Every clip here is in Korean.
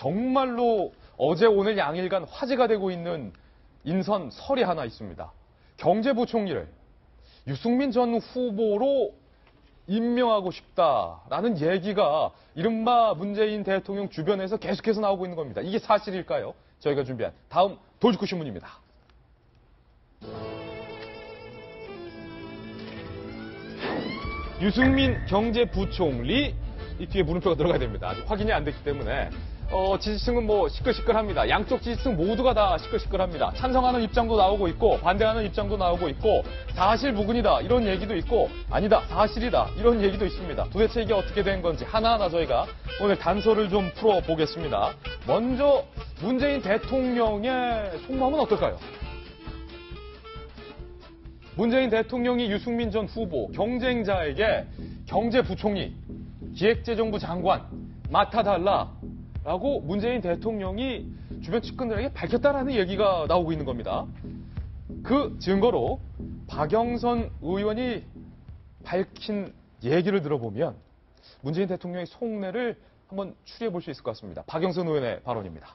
정말로 어제 오늘 양일간 화제가 되고 있는 인선설이 하나 있습니다. 경제부총리를 유승민 전 후보로 임명하고 싶다라는 얘기가 이른바 문재인 대통령 주변에서 계속해서 나오고 있는 겁니다. 이게 사실일까요? 저희가 준비한 다음 돌직구 신문입니다. 유승민 경제부총리, 이 뒤에 물음표가 들어가야 됩니다. 아직 확인이 안 됐기 때문에 지지층은 뭐 시끌시끌합니다. 양쪽 지지층 모두가 다 시끌시끌합니다. 찬성하는 입장도 나오고 있고 반대하는 입장도 나오고 있고 사실무근이다 이런 얘기도 있고 아니다 사실이다 이런 얘기도 있습니다. 도대체 이게 어떻게 된 건지 하나하나 저희가 오늘 단서를 좀 풀어보겠습니다. 먼저 문재인 대통령의 속마음은 어떨까요? 문재인 대통령이 유승민 전 후보 경쟁자에게 경제부총리, 기획재정부 장관 맡아달라라고 문재인 대통령이 주변 측근들에게 밝혔다라는 얘기가 나오고 있는 겁니다. 그 증거로 박영선 의원이 밝힌 얘기를 들어보면 문재인 대통령의 속내를 한번 추리해 볼 수 있을 것 같습니다. 박영선 의원의 발언입니다.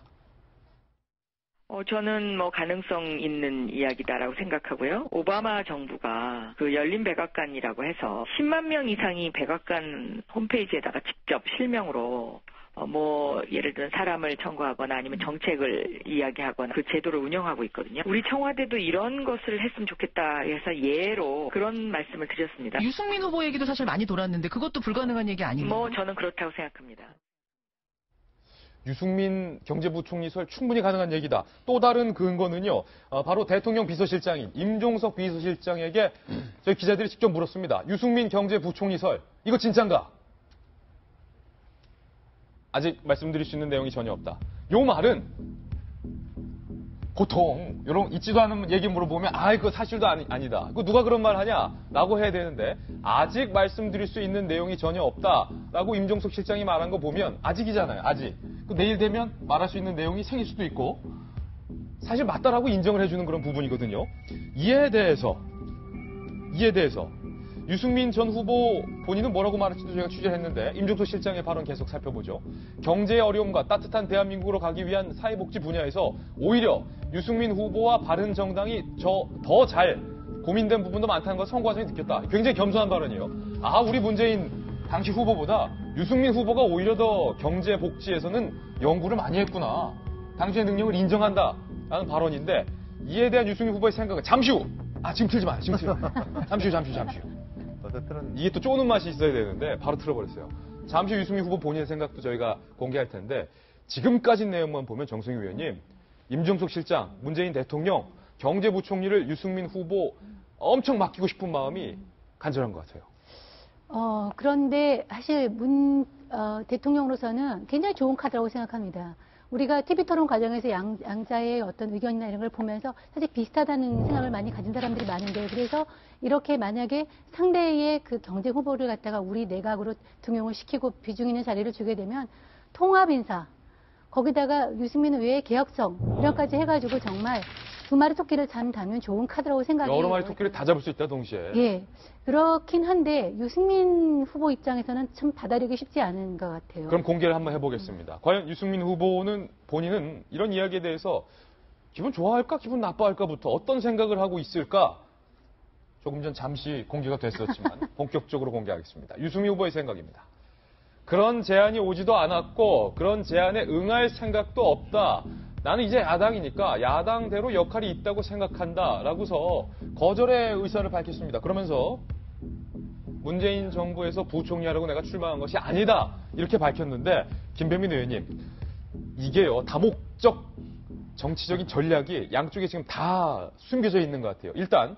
저는 가능성 있는 이야기다라고 생각하고요. 오바마 정부가 그 열린 백악관이라고 해서 10만 명 이상이 백악관 홈페이지에다가 직접 실명으로 예를 들어 사람을 청구하거나 아니면 정책을 이야기하거나 그 제도를 운영하고 있거든요. 우리 청와대도 이런 것을 했으면 좋겠다 해서 예로 그런 말씀을 드렸습니다. 유승민 후보 얘기도 사실 많이 돌았는데 그것도 불가능한 얘기 아닌가요? 저는 그렇다고 생각합니다. 유승민 경제부총리설 충분히 가능한 얘기다. 또 다른 근거는요. 바로 대통령 비서실장인 임종석 비서실장에게 저희 기자들이 직접 물었습니다. 유승민 경제부총리설 이거 진짠가? 아직 말씀드릴 수 있는 내용이 전혀 없다. 요 말은 보통 이런 있지도 않은 얘기 물어보면 그거 사실도 아니다. 그거 누가 그런 말 하냐라고 해야 되는데 아직 말씀드릴 수 있는 내용이 전혀 없다라고 임종석 실장이 말한 거 보면 아직이잖아요. 아직. 내일 되면 말할 수 있는 내용이 생길 수도 있고 사실 맞다라고 인정을 해주는 그런 부분이거든요. 이에 대해서 유승민 전 후보 본인은 뭐라고 말할지도 저희가 취재를 했는데 임종석 실장의 발언 계속 살펴보죠. 경제의 어려움과 따뜻한 대한민국으로 가기 위한 사회복지 분야에서 오히려 유승민 후보와 바른정당이 더 잘 고민된 부분도 많다는 걸 선거 과정에 느꼈다. 굉장히 겸손한 발언이에요. 우리 문재인 당시 후보보다 유승민 후보가 오히려 더 경제 복지에서는 연구를 많이 했구나. 당시의 능력을 인정한다라는 발언인데 이에 대한 유승민 후보의 생각은 잠시 후. 지금 틀지 마요. 잠시 후. 이게 또 쪼는 맛이 있어야 되는데 바로 틀어버렸어요. 잠시 후 유승민 후보 본인의 생각도 저희가 공개할 텐데 지금까지 내용만 보면 정승희 의원님, 임종석 실장, 문재인 대통령, 경제부총리를 유승민 후보 엄청 맡기고 싶은 마음이 간절한 것 같아요. 그런데 사실 대통령으로서는 굉장히 좋은 카드라고 생각합니다. 우리가 TV토론 과정에서 양자의 어떤 의견이나 이런 걸 보면서 사실 비슷하다는 생각을 많이 가진 사람들이 많은데 그래서 이렇게 만약에 상대의 그 경제 후보를 갖다가 우리 내각으로 등용을 시키고 비중 있는 자리를 주게 되면 통합 인사 거기다가 유승민 의회의 개혁성 이런 까지 해가지고 정말 두 마리 토끼를 잡다면 좋은 카드라고 생각해요. 여러 마리 토끼를 다 잡을 수 있다 동시에. 예, 그렇긴 한데 유승민 후보 입장에서는 참 받아들이기 쉽지 않은 것 같아요. 그럼 공개를 한번 해보겠습니다. 과연 유승민 후보는 본인은 이런 이야기에 대해서 기분 좋아할까 기분 나빠할까부터 어떤 생각을 하고 있을까? 조금 전 잠시 공개가 됐었지만 본격적으로 공개하겠습니다. 유승민 후보의 생각입니다. 그런 제안이 오지도 않았고 그런 제안에 응할 생각도 없다. 나는 이제 야당이니까 야당대로 역할이 있다고 생각한다라고서 거절의 의사를 밝혔습니다. 그러면서 문재인 정부에서 부총리하려고 내가 출마한 것이 아니다 이렇게 밝혔는데 김병민 의원님 이게요 다목적 정치적인 전략이 양쪽에 지금 다 숨겨져 있는 것 같아요. 일단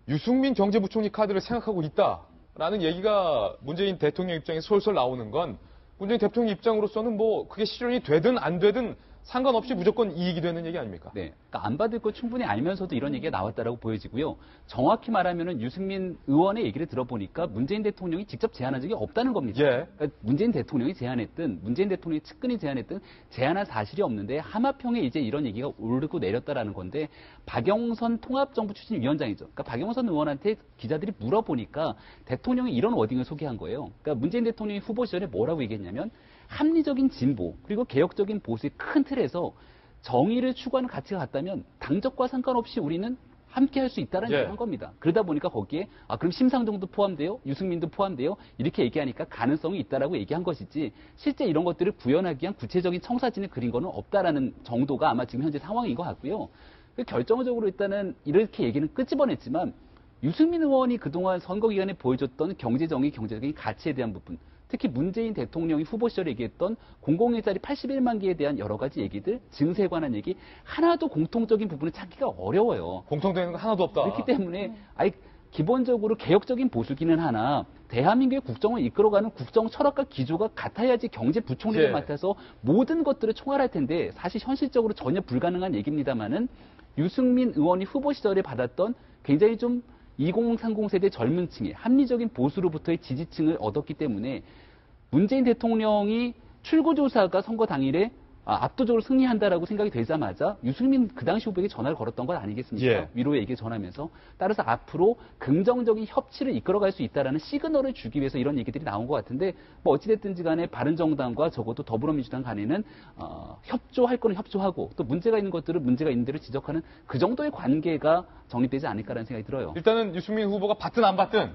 유승민 경제부총리 카드를 생각하고 있다라는 얘기가 문재인 대통령 입장에 솔솔 나오는 건 문재인 대통령 입장으로서는 그게 실현이 되든 안 되든 상관없이 무조건 이익이 되는 얘기 아닙니까? 네. 그러니까 안 받을 거 충분히 알면서도 이런 얘기가 나왔다라고 보여지고요. 정확히 말하면은 유승민 의원의 얘기를 들어보니까 문재인 대통령이 직접 제안한 적이 없다는 겁니다. 예. 그러니까 문재인 대통령이 제안했든 문재인 대통령이 측근이 제안했든 제안한 사실이 없는데 하마평에 이제 이런 얘기가 오르고 내렸다라는 건데 박영선 통합정부 추진 위원장이죠. 그러니까 박영선 의원한테 기자들이 물어보니까 대통령이 이런 워딩을 소개한 거예요. 그러니까 문재인 대통령이 후보 시절에 뭐라고 얘기했냐면 합리적인 진보 그리고 개혁적인 보수의 큰 틀에서 정의를 추구하는 가치가 같다면 당적과 상관없이 우리는 함께 할 수 있다는 예. 얘기를 한 겁니다. 그러다 보니까 거기에 그럼 심상정도 포함돼요? 유승민도 포함돼요? 이렇게 얘기하니까 가능성이 있다라고 얘기한 것이지 실제 이런 것들을 구현하기 위한 구체적인 청사진을 그린 거는 없다라는 정도가 아마 지금 현재 상황인 것 같고요. 결정적으로 일단은 이렇게 얘기는 끄집어냈지만 유승민 의원이 그동안 선거 기간에 보여줬던 경제적인 가치에 대한 부분, 특히 문재인 대통령이 후보 시절에 얘기했던 공공일자리 81만 개에 대한 여러 가지 얘기들, 증세에 관한 얘기 하나도 공통적인 부분을 찾기가 어려워요. 공통되는 거 하나도 없다. 그렇기 때문에 기본적으로 개혁적인 보수기는 하나 대한민국의 국정을 이끌어가는 국정 철학과 기조가 같아야지 경제부총리를 예. 맡아서 모든 것들을 총괄할 텐데 사실 현실적으로 전혀 불가능한 얘기입니다만은 유승민 의원이 후보 시절에 받았던 굉장히 좀 2030 세대 젊은 층의 합리적인 보수로부터의 지지층을 얻었기 때문에 문재인 대통령이 출구조사가 선거 당일에 압도적으로 승리한다라고 생각이 되자마자 유승민 그 당시 후보에게 전화를 걸었던 건 아니겠습니까? 예. 위로의 얘기를 전하면서 따라서 앞으로 긍정적인 협치를 이끌어갈 수 있다라는 시그널을 주기 위해서 이런 얘기들이 나온 것 같은데 뭐 어찌됐든지 간에 바른정당과 적어도 더불어민주당 간에는 협조할 거는 협조하고 또 문제가 있는 것들은 문제가 있는 대로 지적하는 그 정도의 관계가 정립되지 않을까라는 생각이 들어요. 일단은 유승민 후보가 받든 안 받든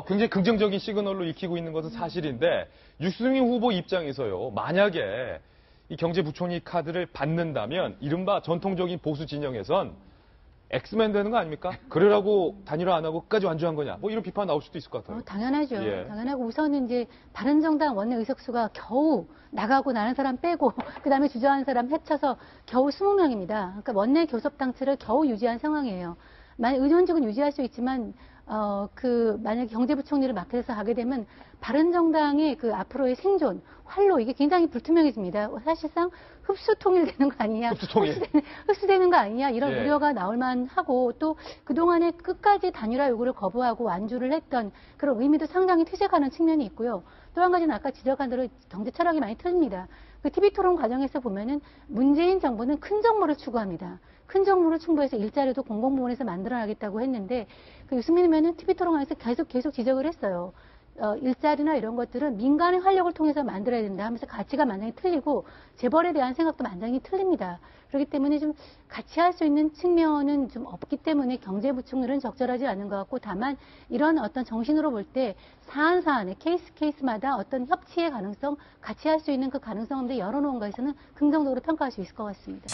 굉장히 긍정적인 시그널로 익히고 있는 것은 사실인데 유승민 후보 입장에서요. 만약에 이 경제부총리 카드를 받는다면 이른바 전통적인 보수 진영에선 엑스맨 되는 거 아닙니까? 그러라고 단일화 안 하고 끝까지 완주한 거냐? 뭐 이런 비판 나올 수도 있을 것 같아요. 당연하죠. 예. 당연하고 우선은 이제 바른정당 원내 의석수가 겨우 나가고 나는 사람 빼고 그다음에 주저하는 사람 합쳐서 겨우 20명입니다. 그러니까 원내 교섭 당체를 겨우 유지한 상황이에요. 만약 의원직은 유지할 수 있지만 만약에 경제부총리를 맡아서 하게 되면 바른정당의 그 앞으로의 생존, 활로 이게 굉장히 불투명해집니다. 사실상 흡수 통일되는 거 아니냐, 흡수되는 거 아니냐 이런 예. 우려가 나올 만하고 또 그동안에 끝까지 단일화 요구를 거부하고 완주를 했던 그런 의미도 상당히 퇴색하는 측면이 있고요. 또 한 가지는 아까 지적한 대로 경제 철학이 많이 틀립니다. 그 TV 토론 과정에서 보면은 문재인 정부는 큰 정부를 추구합니다. 큰 정부를 충고해서 일자리도 공공부문에서 만들어나겠다고 했는데 그 유승민 의원은 TV 토론에서 계속 지적을 했어요. 일자리나 이런 것들은 민간의 활력을 통해서 만들어야 된다 하면서 가치가 완전히 틀리고 재벌에 대한 생각도 완전히 틀립니다. 그렇기 때문에 좀 같이 할 수 있는 측면은 좀 없기 때문에 경제부총리는 적절하지 않은 것 같고 다만 이런 어떤 정신으로 볼 때 사안에 케이스마다 어떤 협치의 가능성, 같이 할 수 있는 그 가능성을 열어놓은 것에서는 긍정적으로 평가할 수 있을 것 같습니다.